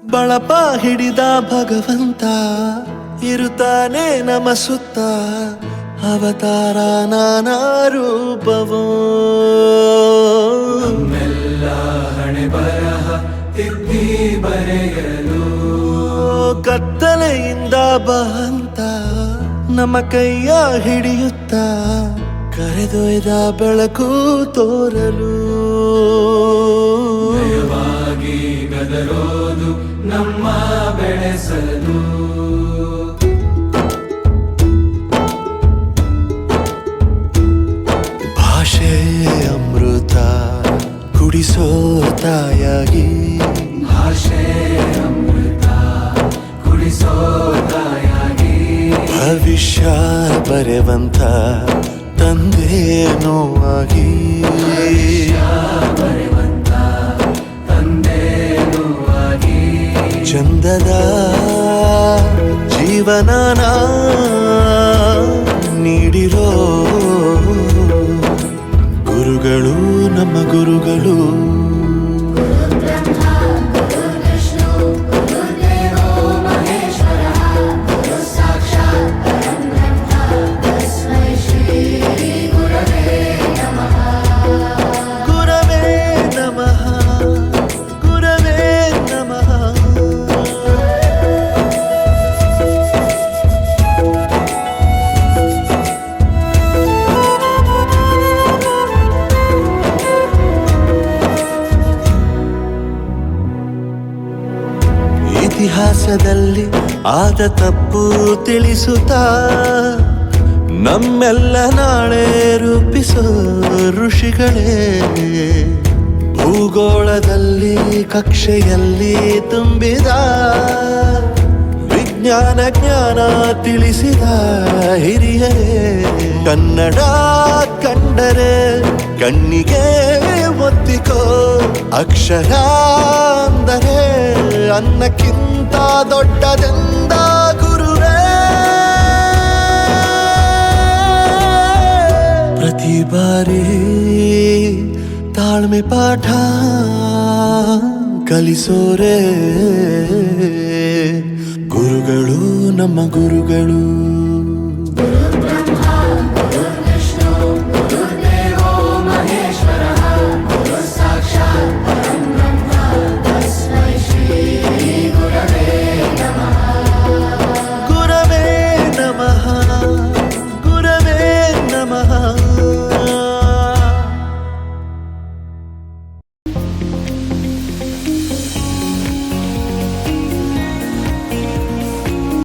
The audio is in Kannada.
ಬಳಪ ಹಿಡಿದ ಭಗವಂತ ಇರುತ್ತಾನೆ ನಮ ಸುತ್ತ, ಅವತಾರ ನಾನಾ ರೂಪವೋ. ನಮ್ಮೆಲ್ಲ ಹಣೆ ಬರಹ ತಿದ್ದಿ ಬರೆಯಲು ಕತ್ತಲೆಯಿಂದ ಬಂತ ನಮ್ಮ ಕೈಯ ಹಿಡಿಯುತ್ತ, ಕರೆದೊಯ್ದ ಬೆಳಕು ತೋರಲು. ಭಯವಾಗಿ ಗದರೋದು ನಮ್ಮ ಬೆಳೆಸಲು. ಭಾಷೆ ಅಮೃತ ಕುಡಿಸೋ ತಾಯಾಗಿ, ಭಾಷೆ ಅಮೃತ ಕುಡಿಸೋ ತಾಯಾಗಿ, ಭವಿಷ್ಯ ಬರೆವಂತ ತಂದೇನೋ ಆಗಿ, ಬರೆವಂತ ತಂದೇನೂ ಆಗಿ. ಚಂದದ ಜೀವನನ ನೀಡಿರೋ ಗುರುಗಳು ನಮ್ಮ ಗುರುಗಳು. ಗುರವೇ ನಮಃ, ಗುರವೇ ನಮಃ. ಇತಿಹಾಸದಲ್ಲಿ ಆದ ತಪ್ಪು ತಿಳಿಸುತ್ತಾ, ನಮ್ಮೆಲ್ಲ ನಾಳೆ ರೂಪಿಸೋ ಋಷಿಗಳೇ. ಭೂಗೋಳದಲ್ಲಿ ಕಕ್ಷೆಯಲ್ಲಿ ತುಂಬಿದ ವಿಜ್ಞಾನ ಜ್ಞಾನ ತಿಳಿಸಿದ ಹಿರಿಯರೇ. ಕನ್ನಡ ಕಂಡರೆ ಕಣ್ಣಿಗೆ ಒತ್ತಿಕೋ, ಅಕ್ಷರ ಅಂದರೆ ಅನ್ನಕ್ಕಿಂತ ದೊಡ್ಡದೆಂದ ಗುರುವೇ. ಪ್ರತಿ ಬಾರಿ ತಾಳ್ಮೆ ಪಾಠ ಕಲಿಸೋರೆ ಗುರುಗಳು ನಮ್ಮ ಗುರುಗಳು.